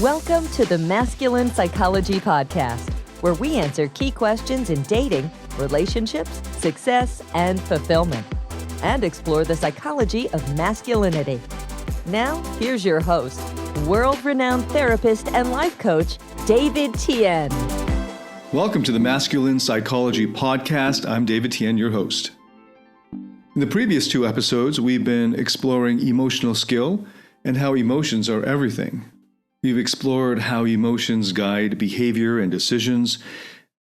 Welcome to the Masculine Psychology Podcast, where we answer key questions in dating, relationships, success, and fulfillment, and explore the psychology of masculinity. Now, here's your host, world-renowned therapist and life coach, David Tian. Welcome to the Masculine Psychology Podcast. I'm David Tian, your host. In the previous two episodes, we've been exploring emotional skill and how emotions are everything. We've explored how emotions guide behavior and decisions,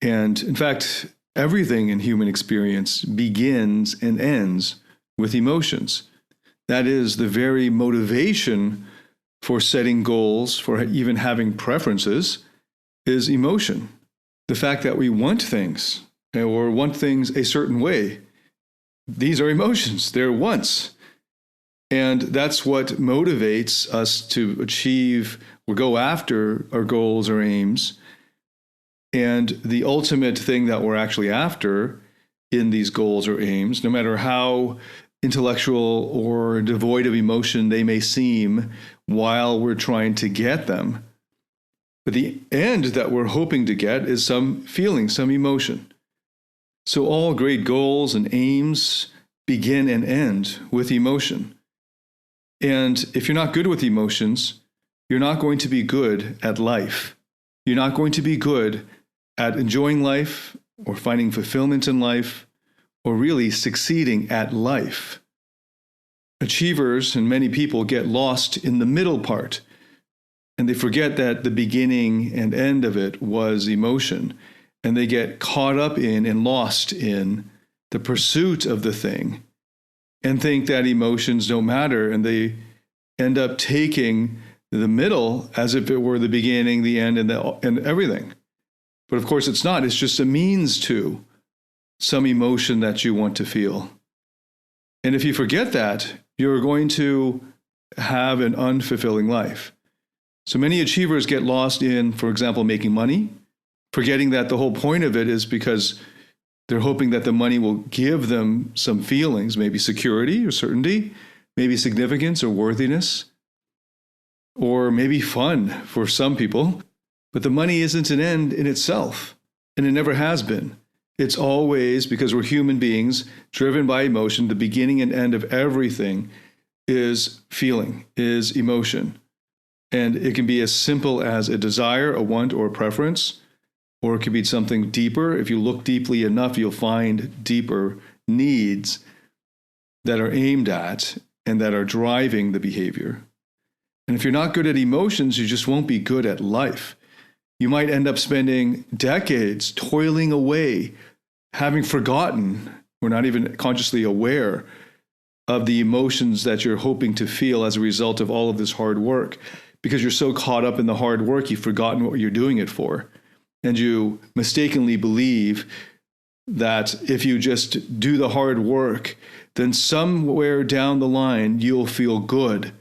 and in fact, everything in human experience begins and ends with emotions. That is the very motivation for setting goals, for even having preferences, is emotion. The fact that we want things or want things a certain way, these are emotions, they're wants. And that's what motivates us to achieve or go after our goals or aims. And the ultimate thing that we're actually after in these goals or aims, no matter how intellectual or devoid of emotion they may seem while we're trying to get them, but the end that we're hoping to get is some feeling, some emotion. So all great goals and aims begin and end with emotion. And if you're not good with emotions, you're not going to be good at life. You're not going to be good at enjoying life or finding fulfillment in life or really succeeding at life. Achievers and many people get lost in the middle part, and they forget that the beginning and end of it was emotion, and they get caught up in and lost in the pursuit of the thing and think that emotions don't matter, and they end up taking the middle as if it were the beginning, the end, and everything. But of course it's not. It's just a means to some emotion that you want to feel. And if you forget that, you're going to have an unfulfilling life. So many achievers get lost in, for example, making money, forgetting that the whole point of it is because they're hoping that the money will give them some feelings, maybe security or certainty, maybe significance or worthiness, or maybe fun for some people. But the money isn't an end in itself, and it never has been. It's always, because we're human beings, driven by emotion. The beginning and end of everything is feeling, is emotion. And it can be as simple as a desire, a want, or a preference, or it could be something deeper. If you look deeply enough, you'll find deeper needs that are aimed at and that are driving the behavior. And if you're not good at emotions, you just won't be good at life. You might end up spending decades toiling away, having forgotten or not even consciously aware of the emotions that you're hoping to feel as a result of all of this hard work. Because you're so caught up in the hard work, you've forgotten what you're doing it for. And you mistakenly believe that if you just do the hard work, then somewhere down the line, you'll feel good,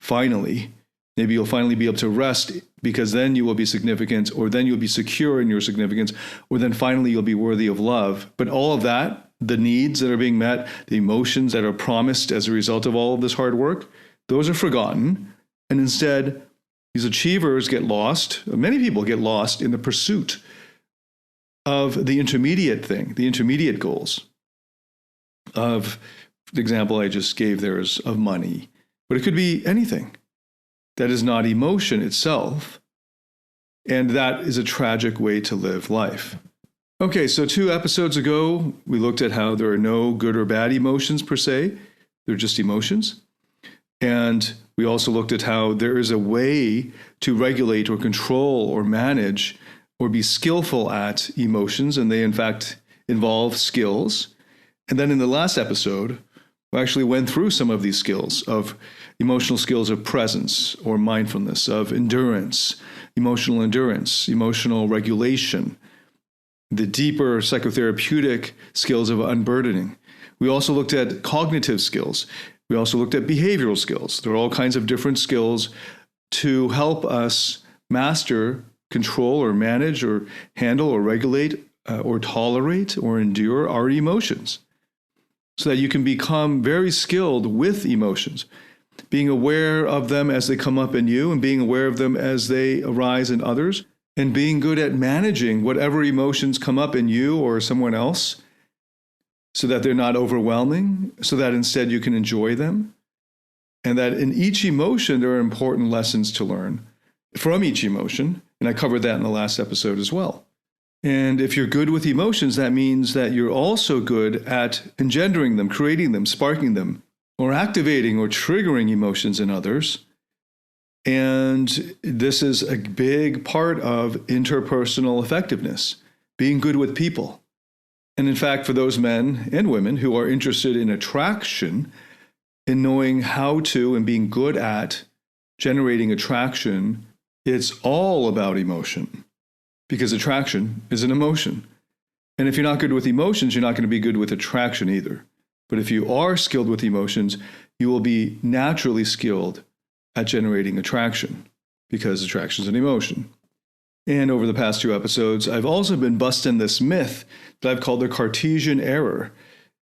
finally. Maybe you'll finally be able to rest because then you will be significant, or then you'll be secure in your significance, or then finally you'll be worthy of love. But all of that, the needs that are being met, the emotions that are promised as a result of all of this hard work, those are forgotten. And instead, these achievers get lost, many people get lost in the pursuit of the intermediate thing, the intermediate goals of, the example I just gave there is of money. But it could be anything that is not emotion itself. And that is a tragic way to live life. Okay, so 2 episodes ago, we looked at how there are no good or bad emotions per se. They're just emotions. And we also looked at how there is a way to regulate or control or manage or be skillful at emotions, and they in fact involve skills. And then in the last episode, we actually went through some of these skills of emotional skills of presence or mindfulness, of endurance, emotional regulation, the deeper psychotherapeutic skills of unburdening. We also looked at cognitive skills. We also looked at behavioral skills. There are all kinds of different skills to help us master, control, or manage, or handle, or regulate, or tolerate, or endure our emotions, so that you can become very skilled with emotions. being aware of them as they come up in you and being aware of them as they arise in others, and being good at managing whatever emotions come up in you or someone else so that they're not overwhelming, so that instead you can enjoy them. And that in each emotion, there are important lessons to learn from each emotion. And I covered that in the last episode as well. And if you're good with emotions, that means that you're also good at engendering them, creating them, sparking them, or activating or triggering emotions in others. And this is a big part of interpersonal effectiveness, being good with people. And in fact, for those men and women who are interested in attraction, in knowing how to and being good at generating attraction, it's all about emotion, because attraction is an emotion. And if you're not good with emotions, you're not going to be good with attraction either. But if you are skilled with emotions, you will be naturally skilled at generating attraction, because attraction is an emotion. And over the past 2 episodes, I've also been busting this myth that I've called the Cartesian error.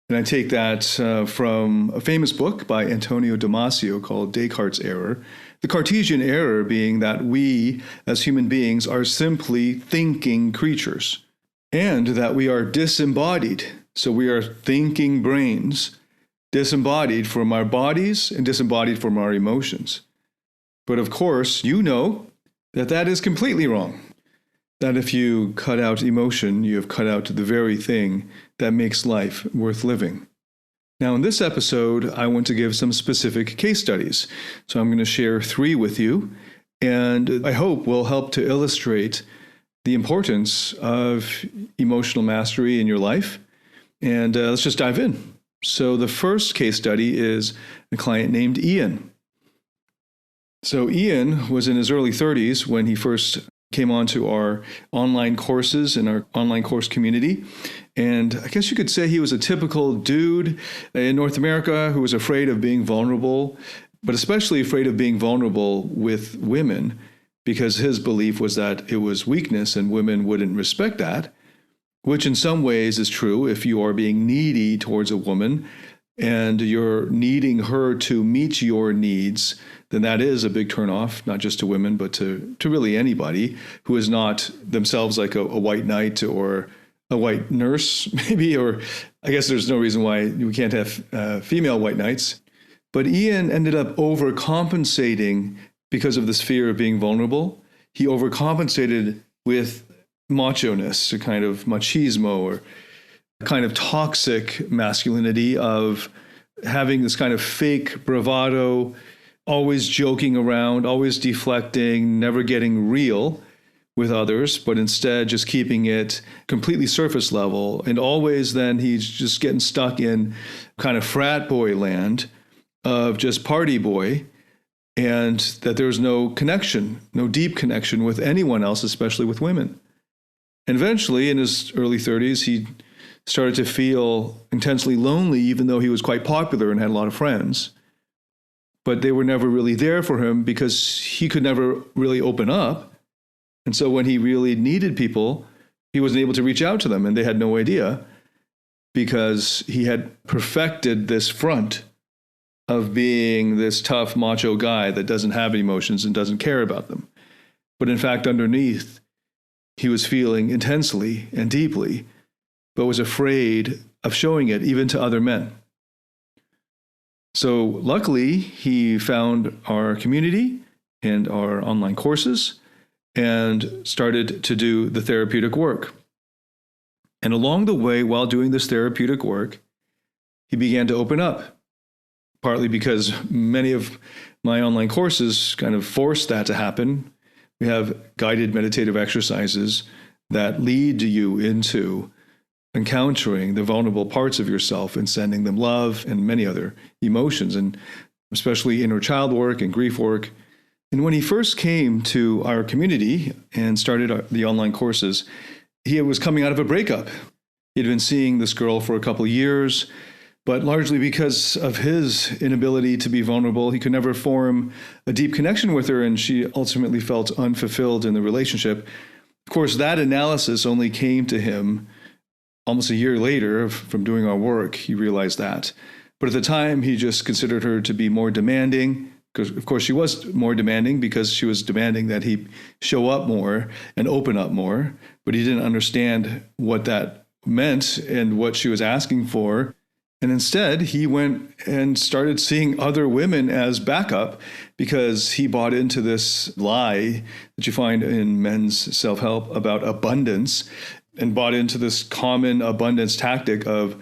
And I take that from a famous book by Antonio Damasio called Descartes' Error. The Cartesian error being that we, as human beings, are simply thinking creatures, and that we are disembodied. So we are thinking brains, disembodied from our bodies and disembodied from our emotions. But of course, you know that that is completely wrong. That if you cut out emotion, you have cut out the very thing that makes life worth living. Now, in this episode, I want to give some specific case studies. So I'm going to share 3 with you, and I hope will help to illustrate the importance of emotional mastery in your life. And let's just dive in. So the first case study is a client named Ian. So Ian was in his early 30s when he first came onto our online courses in our online course community. And I guess you could say he was a typical dude in North America who was afraid of being vulnerable, but especially afraid of being vulnerable with women, because his belief was that it was weakness and women wouldn't respect that, which in some ways is true. If you are being needy towards a woman and you're needing her to meet your needs, then that is a big turnoff, not just to women, but to really anybody who is not themselves like a white knight or a white nurse, maybe, or I guess there's no reason why we can't have female white knights. But Ian ended up overcompensating because of this fear of being vulnerable. He overcompensated with macho-ness, a kind of machismo, or a kind of toxic masculinity of having this kind of fake bravado, always joking around, always deflecting, never getting real with others, but instead just keeping it completely surface level. And always then he's just getting stuck in kind of frat boy land of just party boy, and that there's no connection, no deep connection with anyone else, especially with women. And eventually in his early 30s, he started to feel intensely lonely, even though he was quite popular and had a lot of friends. But they were never really there for him because he could never really open up. And so when he really needed people, he wasn't able to reach out to them, and they had no idea, because he had perfected this front of being this tough macho guy that doesn't have emotions and doesn't care about them. But in fact, underneath, he was feeling intensely and deeply, but was afraid of showing it even to other men. So luckily, he found our community and our online courses and started to do the therapeutic work. And along the way, while doing this therapeutic work, he began to open up, partly because many of my online courses kind of force that to happen. We have guided meditative exercises that lead you into encountering the vulnerable parts of yourself and sending them love and many other emotions, and especially inner child work and grief work. And when he first came to our community and started the online courses, he was coming out of a breakup. He'd been seeing this girl for a couple of years, but largely because of his inability to be vulnerable, he could never form a deep connection with her, and she ultimately felt unfulfilled in the relationship. Of course, that analysis only came to him almost a year later from doing our work. He realized that But at the time, he just considered her to be more demanding, because of course she was more demanding because she was demanding that he show up more and open up more. But he didn't understand what that meant and what she was asking for. And instead, he went and started seeing other women as backup because he bought into this lie that you find in men's self-help about abundance, and bought into this common abundance tactic of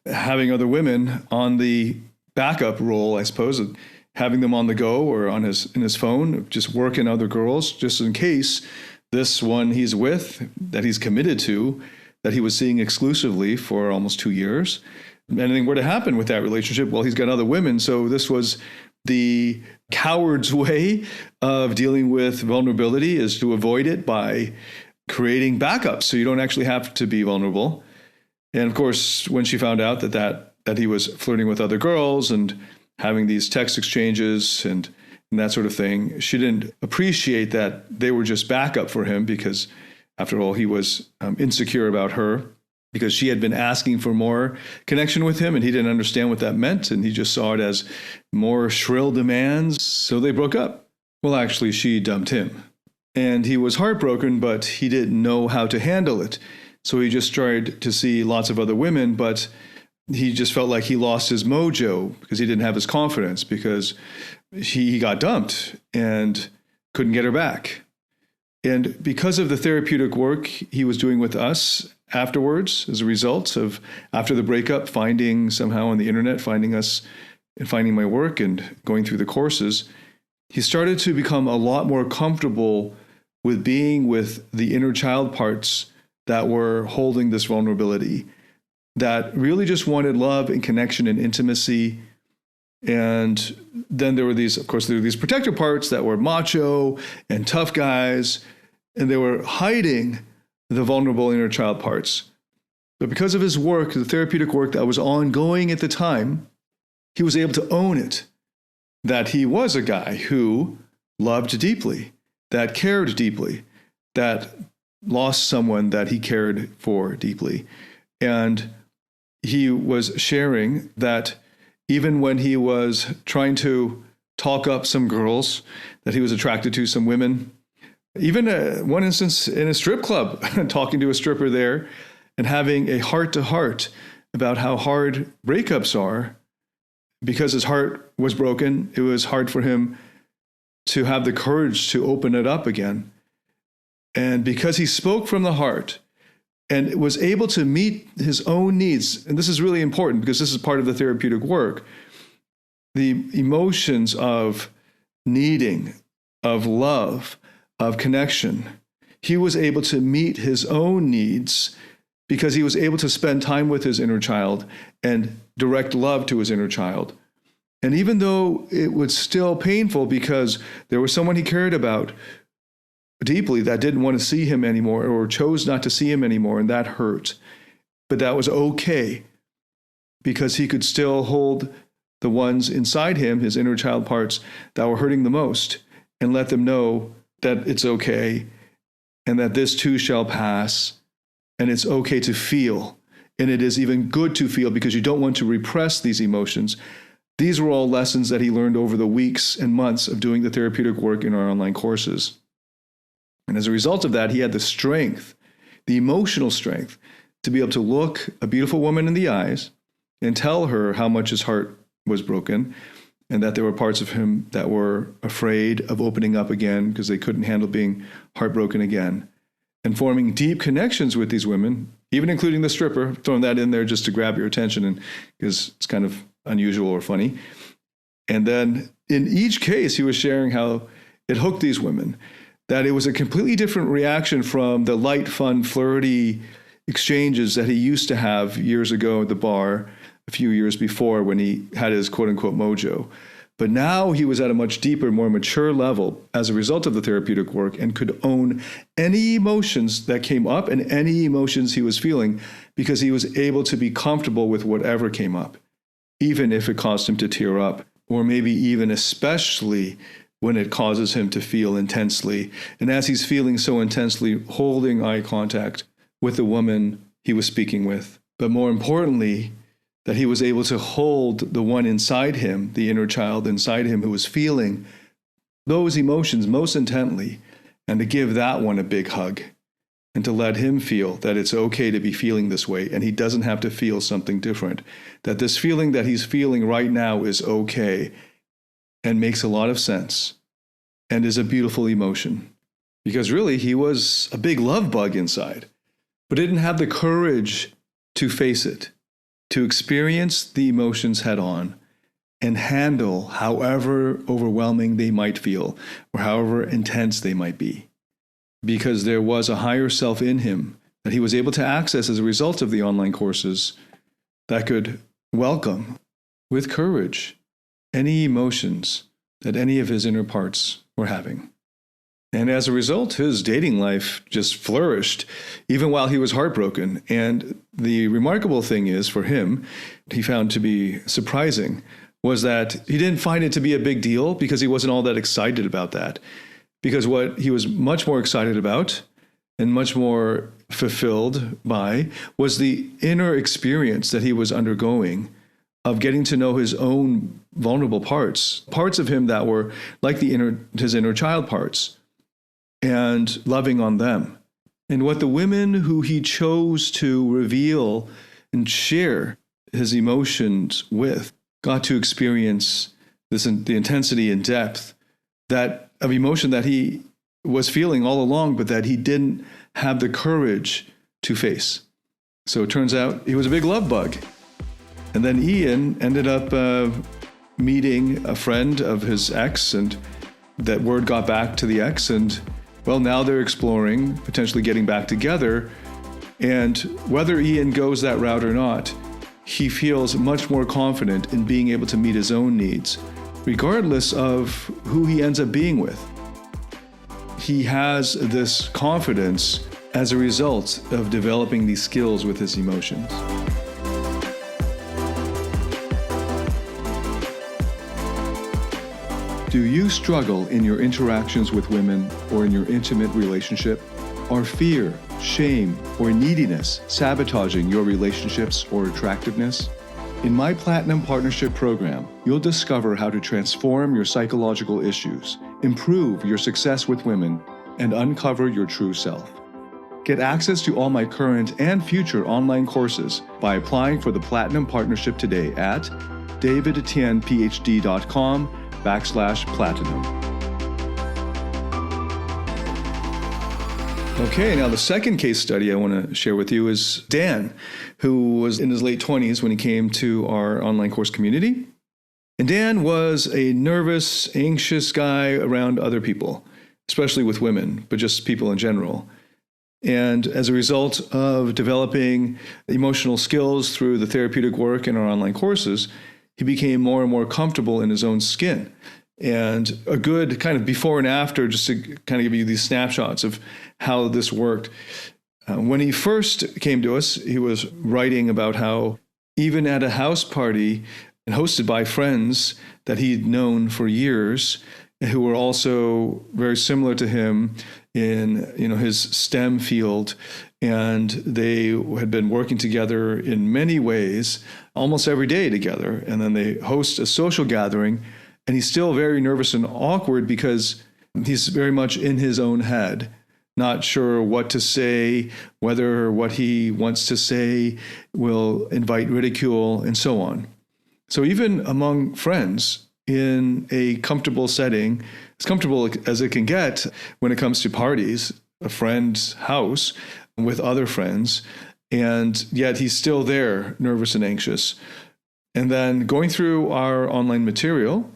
having other women on the backup role, I suppose, having them on the go or in his phone, just working other girls, just in case this one he's with, that he's committed to, that he was seeing exclusively for almost 2 years, anything were to happen with that relationship, well, he's got other women. So this was the coward's way of dealing with vulnerability, is to avoid it by creating backups so you don't actually have to be vulnerable. And of course, when she found out that he was flirting with other girls and having these text exchanges and that sort of thing, she didn't appreciate that they were just backup for him, because after all, he was insecure about her, because she had been asking for more connection with him and he didn't understand what that meant. And he just saw it as more shrill demands. So they broke up. Well, actually, she dumped him. And he was heartbroken, but he didn't know how to handle it. So he just tried to see lots of other women, but he just felt like he lost his mojo because he didn't have his confidence, because he got dumped and couldn't get her back. And because of the therapeutic work he was doing with us afterwards, as a result of, after the breakup, finding somehow on the internet, finding us and finding my work and going through the courses, he started to become a lot more comfortable with being with the inner child parts that were holding this vulnerability, that really just wanted love and connection and intimacy. And then there were these protector parts that were macho and tough guys, and they were hiding the vulnerable inner child parts. But because of his work, the therapeutic work that was ongoing at the time, he was able to own it, that he was a guy who loved deeply, that cared deeply, that lost someone that he cared for deeply. And he was sharing that even when he was trying to talk up some girls, that he was attracted to some women, even one instance in a strip club, talking to a stripper there and having a heart-to-heart about how hard breakups are. Because his heart was broken, it was hard for him to have the courage to open it up again. And because he spoke from the heart and was able to meet his own needs, and this is really important because this is part of the therapeutic work, the emotions of needing, of love, of connection, he was able to meet his own needs because he was able to spend time with his inner child and direct love to his inner child. And even though it was still painful because there was someone he cared about deeply that didn't want to see him anymore or chose not to see him anymore, and that hurt, but that was okay because he could still hold the ones inside him, his inner child parts that were hurting the most, and let them know that it's okay and that this too shall pass, and it's okay to feel. And it is even good to feel because you don't want to repress these emotions. These were all lessons that he learned over the weeks and months of doing the therapeutic work in our online courses. And as a result of that, he had the strength, the emotional strength, to be able to look a beautiful woman in the eyes and tell her how much his heart was broken and that there were parts of him that were afraid of opening up again because they couldn't handle being heartbroken again. And forming deep connections with these women, even including the stripper, throwing that in there just to grab your attention and because it's kind of unusual or funny. And then in each case, he was sharing how it hooked these women, that it was a completely different reaction from the light, fun, flirty exchanges that he used to have years ago at the bar, a few years before when he had his quote unquote mojo. But now he was at a much deeper, more mature level as a result of the therapeutic work and could own any emotions that came up and any emotions he was feeling because he was able to be comfortable with whatever came up, even if it caused him to tear up, or maybe even especially when it causes him to feel intensely. And as he's feeling so intensely, holding eye contact with the woman he was speaking with. But more importantly, that he was able to hold the one inside him, the inner child inside him who was feeling those emotions most intently, and to give that one a big hug and to let him feel that it's okay to be feeling this way and he doesn't have to feel something different, that this feeling that he's feeling right now is okay and makes a lot of sense and is a beautiful emotion. Because really, he was a big love bug inside, but didn't have the courage to face it, to experience the emotions head on and handle however overwhelming they might feel or however intense they might be. Because there was a higher self in him that he was able to access as a result of the online courses that could welcome with courage any emotions that any of his inner parts were having. And as a result, his dating life just flourished, even while he was heartbroken. And the remarkable thing is, for him, he found to be surprising, was that he didn't find it to be a big deal because he wasn't all that excited about that. Because what he was much more excited about and much more fulfilled by was the inner experience that he was undergoing of getting to know his own vulnerable parts of him that were like his inner child parts, and loving on them. And what the women who he chose to reveal and share his emotions with got to experience the intensity and depth that of emotion that he was feeling all along, but that he didn't have the courage to face. So it turns out he was a big love bug. And then Ian ended up meeting a friend of his ex, and that word got back to the ex, and well, now they're exploring potentially getting back together. And whether Ian goes that route or not, he feels much more confident in being able to meet his own needs, regardless of who he ends up being with. He has this confidence as a result of developing these skills with his emotions. Do you struggle in your interactions with women or in your intimate relationship? Are fear, shame, or neediness sabotaging your relationships or attractiveness? In my Platinum Partnership Program, you'll discover how to transform your psychological issues, improve your success with women, and uncover your true self. Get access to all my current and future online courses by applying for the Platinum Partnership today at davidtianphd.com/platinum. Okay, now the second case study I want to share with you is Dan, who was in his late 20s when he came to our online course community. And Dan was a nervous, anxious guy around other people, especially with women, but just people in general. And as a result of developing emotional skills through the therapeutic work in our online courses, he became more and more comfortable in his own skin. And a good kind of before and after, just to kind of give you these snapshots of how this worked. When he first came to us, he was writing about how even at a house party and hosted by friends that he'd known for years, who were also very similar to him in his STEM field, and they had been working together in many ways, almost every day together. And then they host a social gathering, and he's still very nervous and awkward because he's very much in his own head, not sure what to say, whether what he wants to say will invite ridicule, and so on. So even among friends in a comfortable setting, as comfortable as it can get when it comes to parties, a friend's house with other friends, and yet he's still there, nervous and anxious. And then going through our online material,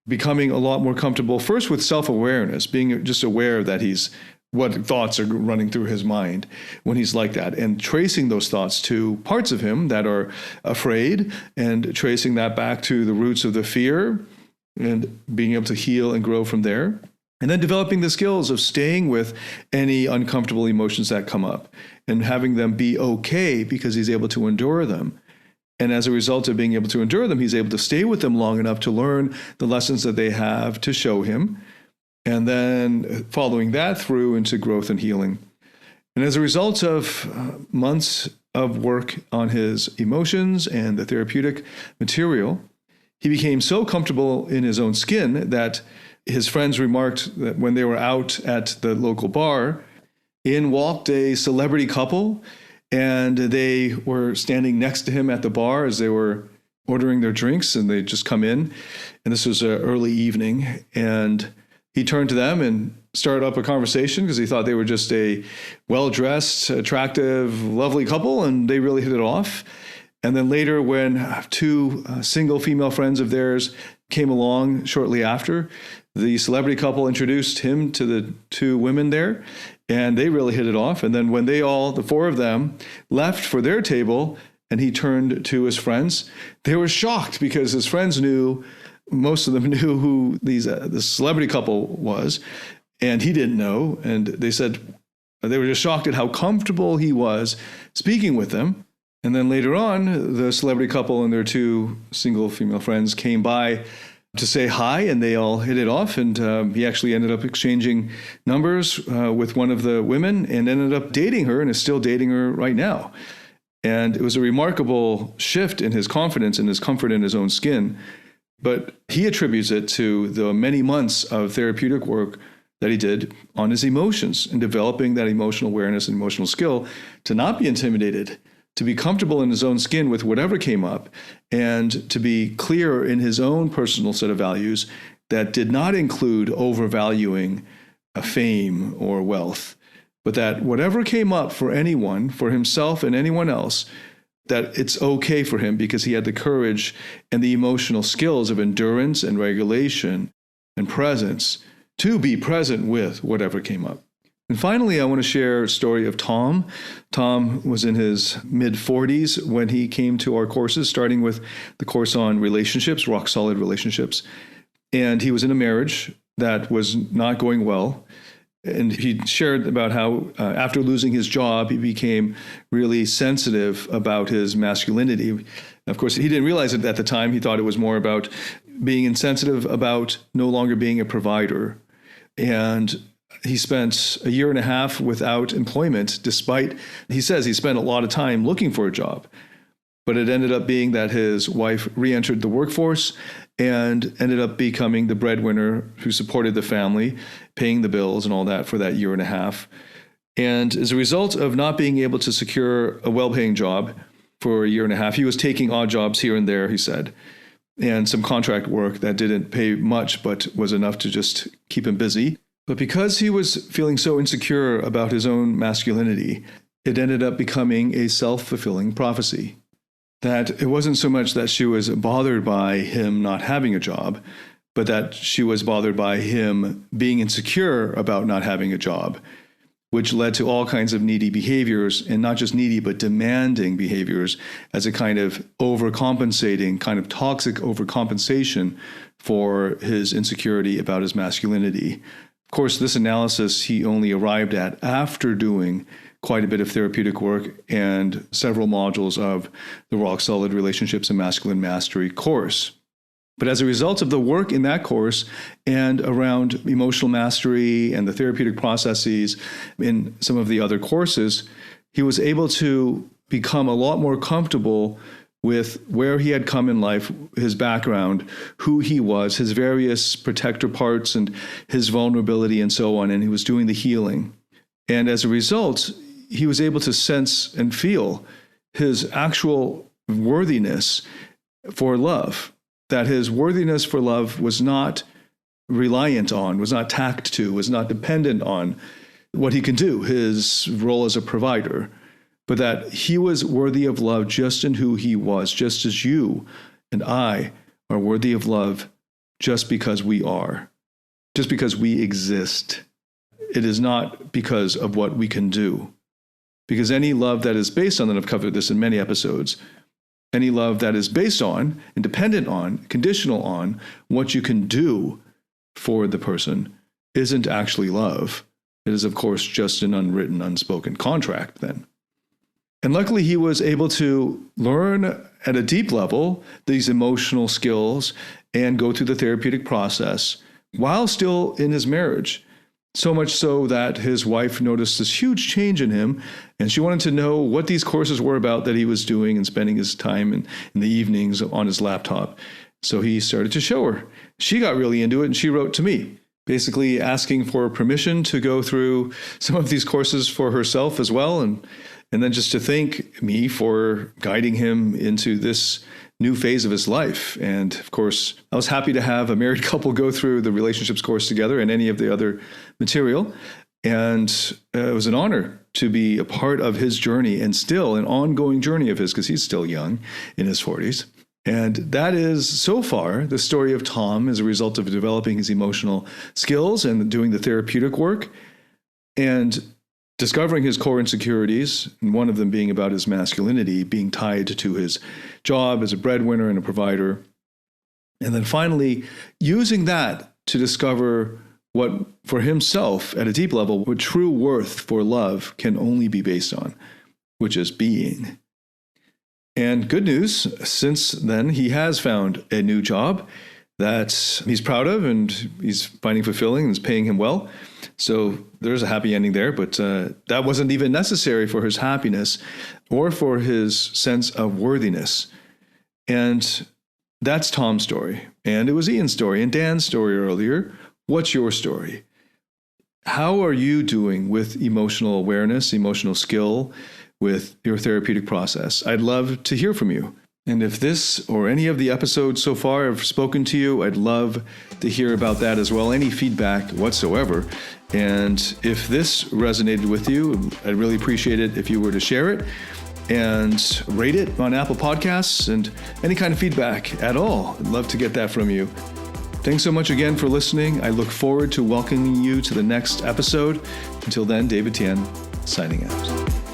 becoming a lot more comfortable, first with self-awareness, being just aware that what thoughts are running through his mind when he's like that, and tracing those thoughts to parts of him that are afraid, and tracing that back to the roots of the fear, and being able to heal and grow from there. And then developing the skills of staying with any uncomfortable emotions that come up and having them be okay because he's able to endure them. And as a result of being able to endure them, he's able to stay with them long enough to learn the lessons that they have to show him, and then following that through into growth and healing. And as a result of months of work on his emotions and the therapeutic material, he became so comfortable in his own skin that his friends remarked that when they were out at the local bar, in walked a celebrity couple, and they were standing next to him at the bar as they were ordering their drinks, and they just come in. And this was early evening, and he turned to them and started up a conversation because he thought they were just a well-dressed, attractive, lovely couple, and they really hit it off. And then later, when two single female friends of theirs came along shortly after, the celebrity couple introduced him to the two women there, and they really hit it off. And then when they all, the four of them, left for their table, and he turned to his friends, they were shocked because his friends knew, most of them knew who the celebrity couple was, and he didn't know. And they said they were just shocked at how comfortable he was speaking with them. And then later on, the celebrity couple and their two single female friends came by to say hi, and they all hit it off. And he actually ended up exchanging numbers with one of the women and ended up dating her and is still dating her right now. And it was a remarkable shift in his confidence and his comfort in his own skin. But he attributes it to the many months of therapeutic work that he did on his emotions and developing that emotional awareness and emotional skill to not be intimidated, to be comfortable in his own skin with whatever came up, and to be clear in his own personal set of values that did not include overvaluing fame or wealth, but that whatever came up for anyone, for himself and anyone else, that it's okay for him because he had the courage and the emotional skills of endurance and regulation and presence to be present with whatever came up. And finally, I want to share a story of Tom. Tom was in his mid-40s when he came to our courses, starting with the course on relationships, rock-solid relationships. And he was in a marriage that was not going well. And he shared about how after losing his job, he became really sensitive about his masculinity. Of course, he didn't realize it at the time. He thought it was more about being insensitive about no longer being a provider. And he spent a year and a half without employment, despite, he says he spent a lot of time looking for a job. But it ended up being that his wife re-entered the workforce and ended up becoming the breadwinner who supported the family, paying the bills and all that for that year and a half. And as a result of not being able to secure a well-paying job for a year and a half, he was taking odd jobs here and there, he said, and some contract work that didn't pay much, but was enough to just keep him busy. But because he was feeling so insecure about his own masculinity, it ended up becoming a self-fulfilling prophecy. That it wasn't so much that she was bothered by him not having a job, but that she was bothered by him being insecure about not having a job, which led to all kinds of needy behaviors, and not just needy, but demanding behaviors as a kind of overcompensating, kind of toxic overcompensation for his insecurity about his masculinity. Of course, this analysis he only arrived at after doing quite a bit of therapeutic work and several modules of the Rock Solid Relationships and Masculine Mastery course. But as a result of the work in that course and around emotional mastery and the therapeutic processes in some of the other courses, he was able to become a lot more comfortable with where he had come in life, his background, who he was, his various protector parts and his vulnerability and so on, and he was doing the healing. And as a result, he was able to sense and feel his actual worthiness for love, that his worthiness for love was not reliant on, was not tacked to, was not dependent on what he can do, his role as a provider, but that he was worthy of love just in who he was, just as you and I are worthy of love just because we are, just because we exist. It is not because of what we can do. Because any love that is based on, and I've covered this in many episodes, any love that is based on and dependent on, conditional on what you can do for the person isn't actually love. It is, of course, just an unwritten, unspoken contract then. And luckily, he was able to learn at a deep level these emotional skills and go through the therapeutic process while still in his marriage, So much so that his wife noticed this huge change in him, and she wanted to know what these courses were about that he was doing and spending his time in the evenings on his laptop. So he started to show her. She got really into it, and she wrote to me, basically asking for permission to go through some of these courses for herself as well, and then just to thank me for guiding him into this new phase of his life. And of course, I was happy to have a married couple go through the relationships course together and any of the other material. And it was an honor to be a part of his journey, and still an ongoing journey of his, because he's still young in his 40s. And that is, so far, the story of Tom as a result of developing his emotional skills and doing the therapeutic work and discovering his core insecurities, and one of them being about his masculinity being tied to his job as a breadwinner and a provider. And then finally, using that to discover what, for himself, at a deep level, what true worth for love can only be based on, which is being. And good news, since then, he has found a new job that he's proud of and he's finding fulfilling and is paying him well. So there's a happy ending there, but that wasn't even necessary for his happiness or for his sense of worthiness. And that's Tom's story. And it was Ian's story and Dan's story earlier. What's your story? How are you doing with emotional awareness, emotional skill, with your therapeutic process? I'd love to hear from you. And if this or any of the episodes so far have spoken to you, I'd love to hear about that as well, any feedback whatsoever. And if this resonated with you, I'd really appreciate it if you were to share it and rate it on Apple Podcasts, and any kind of feedback at all. I'd love to get that from you. Thanks so much again for listening. I look forward to welcoming you to the next episode. Until then, David Tian, signing out.